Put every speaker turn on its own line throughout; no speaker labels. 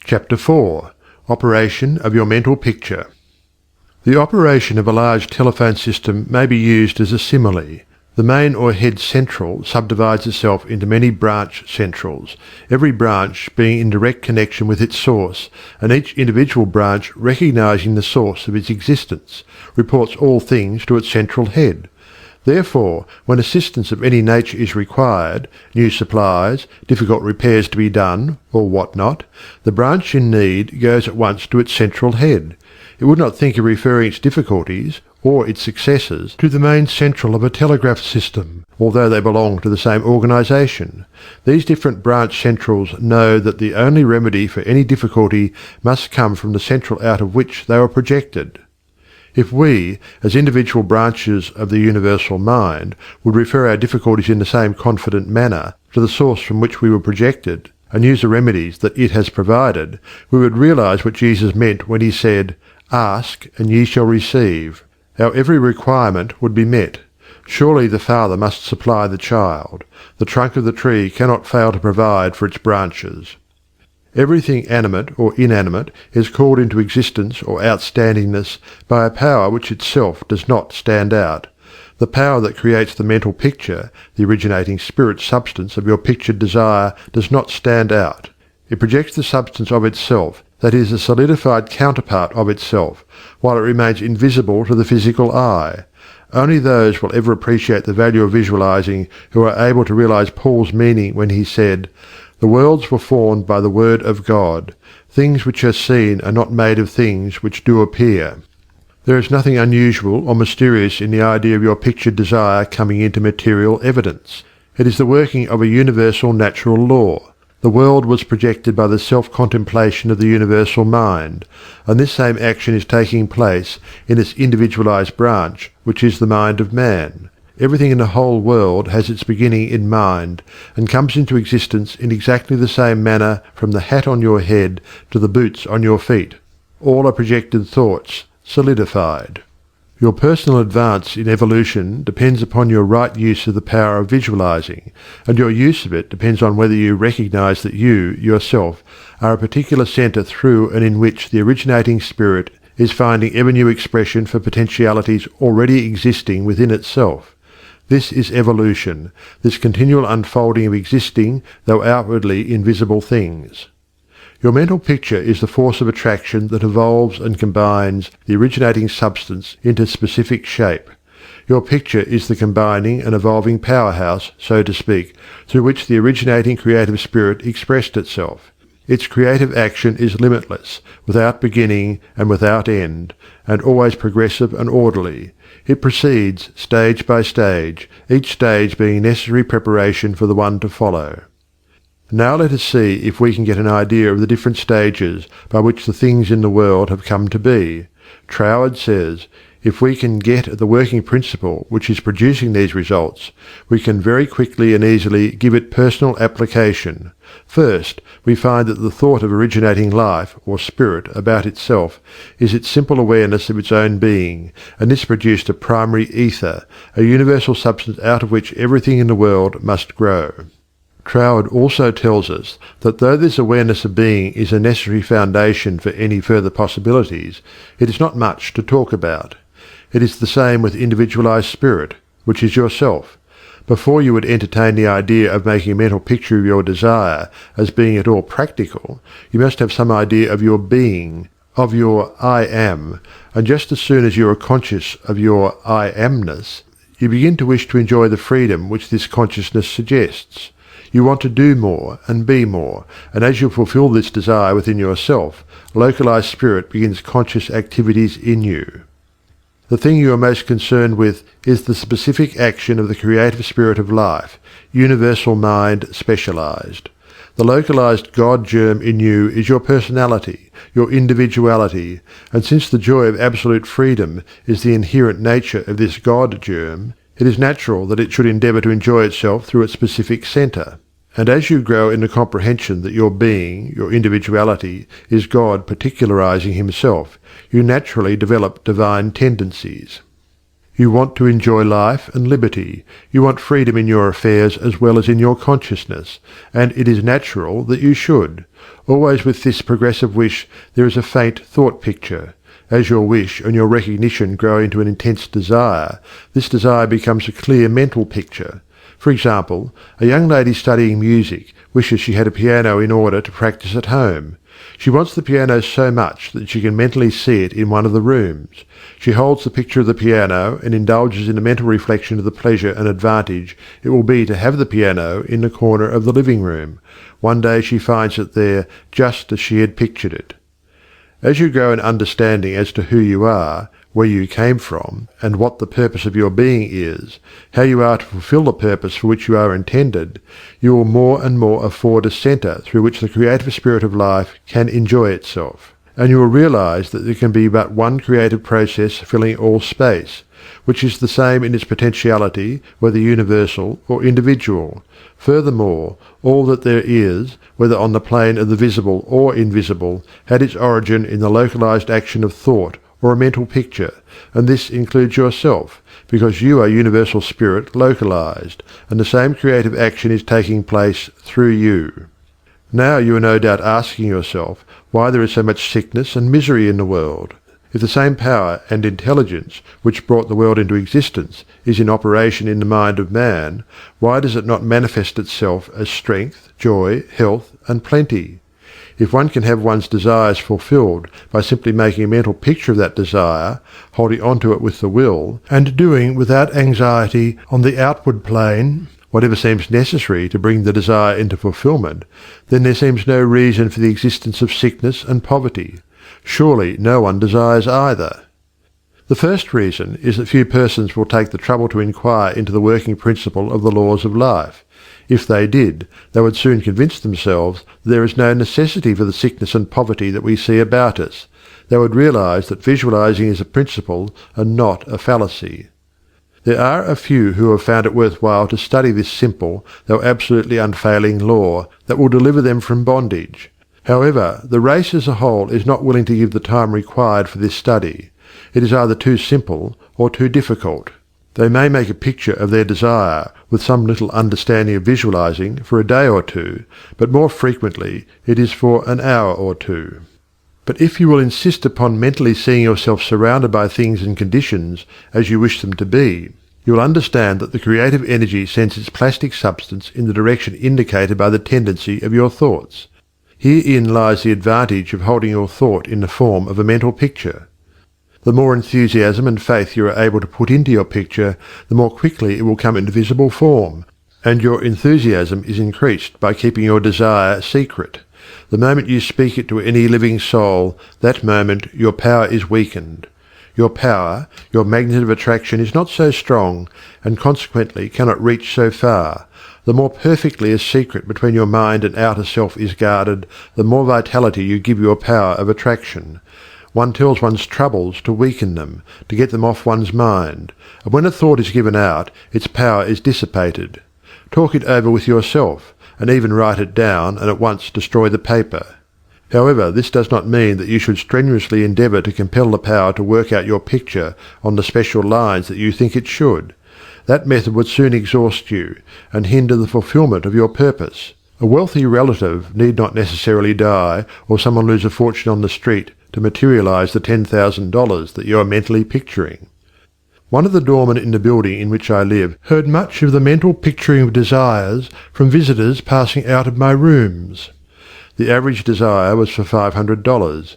Chapter 4. Operation of your mental picture. The operation of a large telephone system may be used as a simile. The main or head central subdivides itself into many branch centrals, every branch being in direct connection with its source, and each individual branch recognizing the source of its existence, reports all things to its central head. Therefore, when assistance of any nature is required, new supplies, difficult repairs to be done, or what not, the branch in need goes at once to its central head. It would not think of referring its difficulties, or its successes, to the main central of a telegraph system, although they belong to the same organization. These different branch centrals know that the only remedy for any difficulty must come from the central out of which they were projected. If we, as individual branches of the universal mind, would refer our difficulties in the same confident manner to the source from which we were projected, and use the remedies that it has provided, we would realize what Jesus meant when he said, "Ask, and ye shall receive." Our every requirement would be met. Surely the Father must supply the child. The trunk of the tree cannot fail to provide for its branches. Everything animate or inanimate is called into existence or outstandingness by a power which itself does not stand out. The power that creates the mental picture, the originating spirit substance of your pictured desire, does not stand out. It projects the substance of itself, that is, a solidified counterpart of itself, while it remains invisible to the physical eye. Only those will ever appreciate the value of visualizing who are able to realize Paul's meaning when he said, "The worlds were formed by the word of God. Things which are seen are not made of things which do appear." There is nothing unusual or mysterious in the idea of your pictured desire coming into material evidence. It is the working of a universal natural law. The world was projected by the self-contemplation of the universal mind, and this same action is taking place in its individualized branch, which is the mind of man. Everything in the whole world has its beginning in mind, and comes into existence in exactly the same manner from the hat on your head to the boots on your feet. All are projected thoughts, solidified. Your personal advance in evolution depends upon your right use of the power of visualizing, and your use of it depends on whether you recognize that you, yourself, are a particular center through and in which the originating spirit is finding ever new expression for potentialities already existing within itself. This is evolution, this continual unfolding of existing, though outwardly invisible things. Your mental picture is the force of attraction that evolves and combines the originating substance into specific shape. Your picture is the combining and evolving powerhouse, so to speak, through which the originating creative spirit expressed itself. Its creative action is limitless, without beginning and without end, and always progressive and orderly. It proceeds stage by stage, each stage being necessary preparation for the one to follow. Now let us see if we can get an idea of the different stages by which the things in the world have come to be. Troward says, if we can get at the working principle which is producing these results, we can very quickly and easily give it personal application. First, we find that the thought of originating life, or spirit, about itself, is its simple awareness of its own being, and this produced a primary ether, a universal substance out of which everything in the world must grow. Troward also tells us that though this awareness of being is a necessary foundation for any further possibilities, it is not much to talk about. It is the same with individualized spirit, which is yourself. Before you would entertain the idea of making a mental picture of your desire as being at all practical, you must have some idea of your being, of your I am, and just as soon as you are conscious of your I amness, you begin to wish to enjoy the freedom which this consciousness suggests. You want to do more and be more, and as you fulfill this desire within yourself, localized spirit begins conscious activities in you. The thing you are most concerned with is the specific action of the creative spirit of life, universal mind specialized. The localized God germ in you is your personality, your individuality, and since the joy of absolute freedom is the inherent nature of this God germ, it is natural that it should endeavor to enjoy itself through its specific center. And as you grow in the comprehension that your being, your individuality, is God particularizing himself, you naturally develop divine tendencies. You want to enjoy life and liberty. You want freedom in your affairs as well as in your consciousness, and it is natural that you should. Always with this progressive wish there is a faint thought picture. As your wish and your recognition grow into an intense desire, this desire becomes a clear mental picture. For example, a young lady studying music wishes she had a piano in order to practice at home. She wants the piano so much that she can mentally see it in one of the rooms. She holds the picture of the piano and indulges in a mental reflection of the pleasure and advantage it will be to have the piano in the corner of the living room. One day she finds it there just as she had pictured it. As you grow in understanding as to who you are, where you came from, and what the purpose of your being is, how you are to fulfill the purpose for which you are intended, you will more and more afford a centre through which the creative spirit of life can enjoy itself. And you will realize that there can be but one creative process filling all space, which is the same in its potentiality, whether universal or individual. Furthermore, all that there is, whether on the plane of the visible or invisible, had its origin in the localized action of thought or a mental picture, and this includes yourself, because you are universal spirit localized, and the same creative action is taking place through you. Now you are no doubt asking yourself why there is so much sickness and misery in the world. If the same power and intelligence which brought the world into existence is in operation in the mind of man, why does it not manifest itself as strength, joy, health, and plenty? If one can have one's desires fulfilled by simply making a mental picture of that desire, holding on to it with the will, and doing without anxiety on the outward plane whatever seems necessary to bring the desire into fulfillment, then there seems no reason for the existence of sickness and poverty. Surely no one desires either. The first reason is that few persons will take the trouble to inquire into the working principle of the laws of life. If they did, they would soon convince themselves that there is no necessity for the sickness and poverty that we see about us. They would realize that visualizing is a principle and not a fallacy. There are a few who have found it worthwhile to study this simple, though absolutely unfailing law that will deliver them from bondage. However, the race as a whole is not willing to give the time required for this study. It is either too simple or too difficult. They may make a picture of their desire, with some little understanding of visualizing, for a day or two, but more frequently it is for an hour or two. But if you will insist upon mentally seeing yourself surrounded by things and conditions as you wish them to be, you will understand that the creative energy sends its plastic substance in the direction indicated by the tendency of your thoughts. Herein lies the advantage of holding your thought in the form of a mental picture. The more enthusiasm and faith you are able to put into your picture, the more quickly it will come into visible form, and your enthusiasm is increased by keeping your desire secret. The moment you speak it to any living soul, that moment your power is weakened. Your power, your magnet of attraction is not so strong, and consequently cannot reach so far. The more perfectly a secret between your mind and outer self is guarded, the more vitality you give your power of attraction. One tells one's troubles to weaken them, to get them off one's mind, and when a thought is given out, its power is dissipated. Talk it over with yourself, and even write it down and at once destroy the paper. However, this does not mean that you should strenuously endeavour to compel the power to work out your picture on the special lines that you think it should. That method would soon exhaust you, and hinder the fulfilment of your purpose. A wealthy relative need not necessarily die, or someone lose a fortune on the street, to materialize the $10,000 that you are mentally picturing. One of the doormen in the building in which I live heard much of the mental picturing of desires from visitors passing out of my rooms. The average desire was for $500.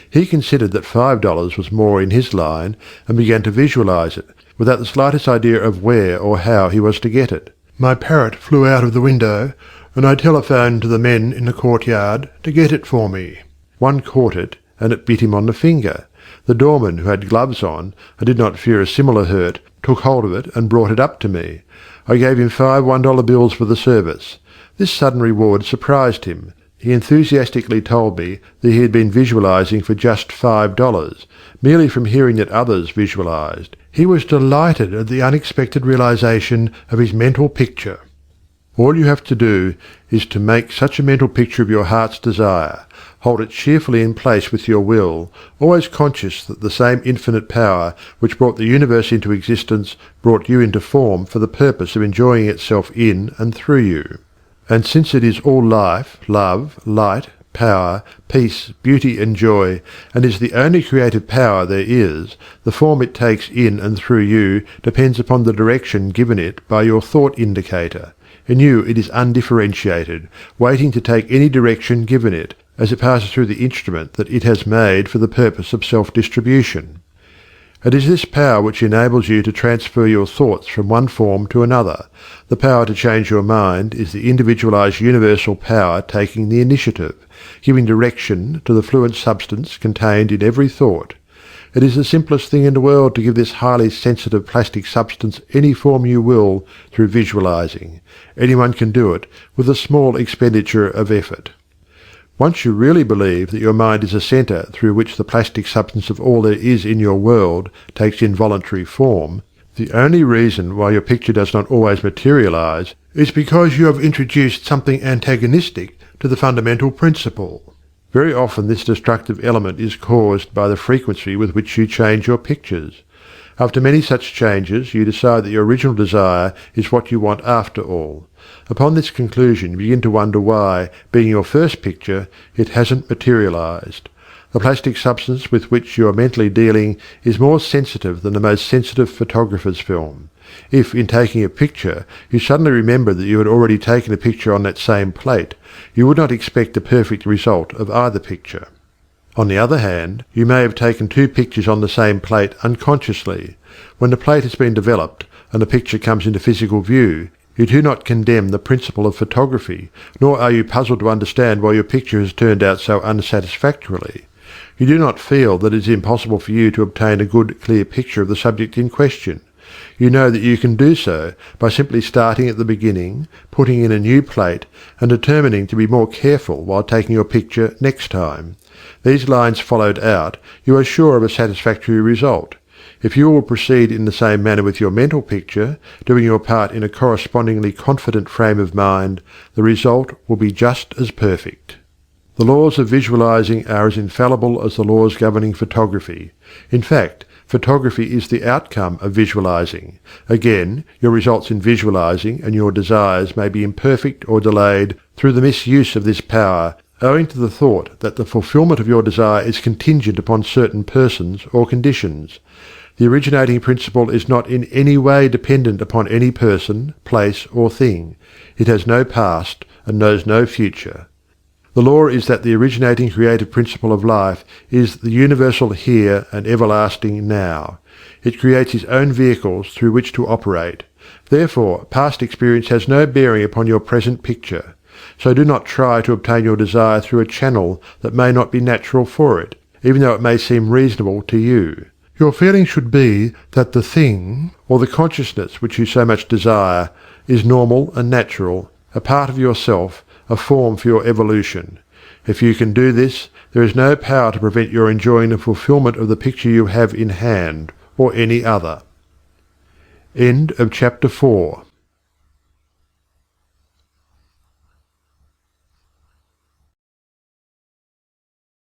He considered that $5 was more in his line, and began to visualize it, without the slightest idea of where or how he was to get it. My parrot flew out of the window, and I telephoned to the men in the courtyard to get it for me. One caught it, and it bit him on the finger. The doorman, who had gloves on, and did not fear a similar hurt, took hold of it and brought it up to me. I gave him 5 $1 bills for the service. This sudden reward surprised him. He enthusiastically told me that he had been visualizing for just $5, merely from hearing that others visualized. He was delighted at the unexpected realization of his mental picture. All you have to do is to make such a mental picture of your heart's desire, Hold it cheerfully in place with your will, always conscious that the same infinite power which brought the universe into existence brought you into form for the purpose of enjoying itself in and through you. And since it is all life, love, light, power, peace, beauty and joy, and is the only creative power there is, the form it takes in and through you depends upon the direction given it by your thought indicator. In you it is undifferentiated, waiting to take any direction given it, as it passes through the instrument that it has made for the purpose of self-distribution. It is this power which enables you to transfer your thoughts from one form to another. The power to change your mind is the individualized universal power taking the initiative, giving direction to the fluent substance contained in every thought. It is the simplest thing in the world to give this highly sensitive plastic substance any form you will through visualizing. Anyone can do it with a small expenditure of effort. Once you really believe that your mind is a centre through which the plastic substance of all there is in your world takes involuntary form, the only reason why your picture does not always materialize is because you have introduced something antagonistic to the fundamental principle. Very often this destructive element is caused by the frequency with which you change your pictures. After many such changes, you decide that your original desire is what you want after all. Upon this conclusion you begin to wonder why, being your first picture, it hasn't materialized. The plastic substance with which you are mentally dealing is more sensitive than the most sensitive photographer's film. If, in taking a picture, you suddenly remember that you had already taken a picture on that same plate, you would not expect a perfect result of either picture. On the other hand, you may have taken two pictures on the same plate unconsciously. When the plate has been developed and the picture comes into physical view, you do not condemn the principle of photography, nor are you puzzled to understand why your picture has turned out so unsatisfactorily. You do not feel that it is impossible for you to obtain a good, clear picture of the subject in question. You know that you can do so by simply starting at the beginning, putting in a new plate, and determining to be more careful while taking your picture next time. These lines followed out, you are sure of a satisfactory result. If you will proceed in the same manner with your mental picture, doing your part in a correspondingly confident frame of mind, the result will be just as perfect. The laws of visualizing are as infallible as the laws governing photography. In fact, photography is the outcome of visualizing. Again, your results in visualizing and your desires may be imperfect or delayed through the misuse of this power, owing to the thought that the fulfillment of your desire is contingent upon certain persons or conditions. The originating principle is not in any way dependent upon any person, place, or thing. It has no past and knows no future. The law is that the originating creative principle of life is the universal here and everlasting now. It creates its own vehicles through which to operate. Therefore, past experience has no bearing upon your present picture. So do not try to obtain your desire through a channel that may not be natural for it, even though it may seem reasonable to you. Your feeling should be that the thing, or the consciousness which you so much desire, is normal and natural, a part of yourself, a form for your evolution. If you can do this, there is no power to prevent your enjoying the fulfillment of the picture you have in hand, or any other. End of chapter 4.